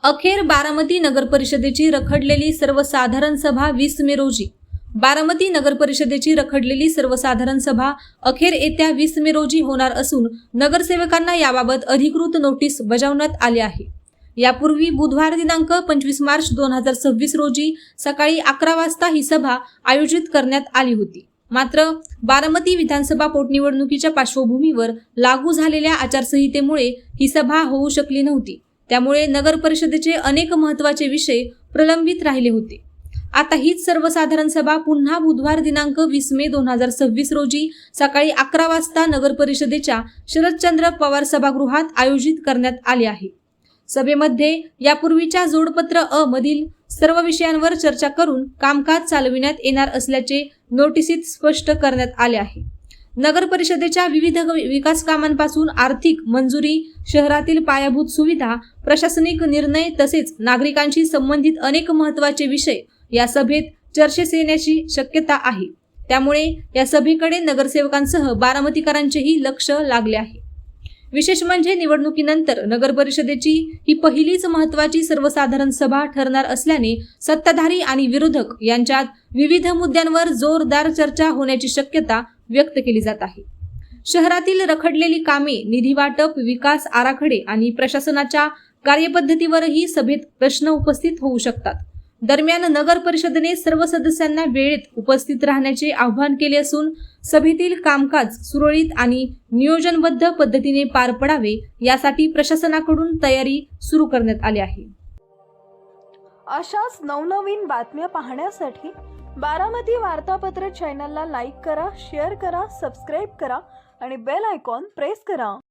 अखेर बारामती नगर परिषदेची रखडलेली सर्वसाधारण सभा 20 मे रोजी बारामती नगर परिषदेची रखडलेली सर्वसाधारण सभा अखेर येत्या 20 मे रोजी होणार असून नगरसेवकांना याबाबत अधिकृत नोटीस बजावण्यात आली आहे। यापूर्वी बुधवार दिनांक 25 मार्च 2026 रोजी सकाळी 11 वाजता ही सभा आयोजित करण्यात आली होती। मात्र बारामती विधानसभा पोटनिवडणुकीच्या पार्श्वभूमीवर लागू झालेल्या आचारसंहितेमुळे ही सभा होऊ शकली नव्हती। त्यामुळे नगर परिषदेचे अनेक महत्त्वाचे विषय प्रलंबित राहिले होते। आता हीच सर्वसाधारण सभा पुन्हा बुधवार दिनांक 20 मे 2026 रोजी सकाळी 11 वाजता नगर परिषदेच्या शरदचंद्र पवार सभागृहात आयोजित करण्यात आली आहे। सभेमध्ये यापूर्वीच्या जोडपत्र अ मधील सर्व विषयांवर चर्चा करून कामकाज चालविण्यात येणार असल्याचे नोटिसीत स्पष्ट करण्यात आले आहे। नगर परिषदेच्या विविध विकास कामांपासून आर्थिक मंजुरी, शहरातील पायाभूत सुविधा, प्रशासनिक निर्णय तसेच नागरिकांशी संबंधित अनेक महत्त्वाचे विषय या सभेत चर्चेस येण्याची शक्यता आहे। त्यामुळे या सभेकडे नगरसेवकांसह बारामतीकरांचेही लक्ष लागले आहे। विशेष म्हणजे निवडणुकीनंतर नगर परिषदेची ही पहिलीच महत्त्वाची सर्वसाधारण सभा ठरणार असल्याने सत्ताधारी आणि विरोधक यांच्यात विविध मुद्द्यांवर जोरदार चर्चा होण्याची शक्यता व्यक्त केली जात आहे। शहरातील रखडलेली कामे, निधी वाटप, विकास आराखडे आणि प्रशासनाच्या कार्यपद्धतीवरही सभेत प्रश्न उपस्थित होऊ शकतात। दरम्यान नगर परिषदेने सर्व सदस्यांना वेळेत उपस्थित राहण्याचे आवाहन केले असून सभेतील कामकाज सुरळीत आणि नियोजनबद्ध पद्धतीने पार पडावे यासाठी प्रशासनाकडून तयारी सुरू करण्यात आली आहे। अशाच नवनवीन बातम्या पाहण्यासाठी बारामती वार्तापत्र चॅनलला लाईक करा, शेअर करा, सबस्क्राईब करा आणि बेल आयकॉन प्रेस करा।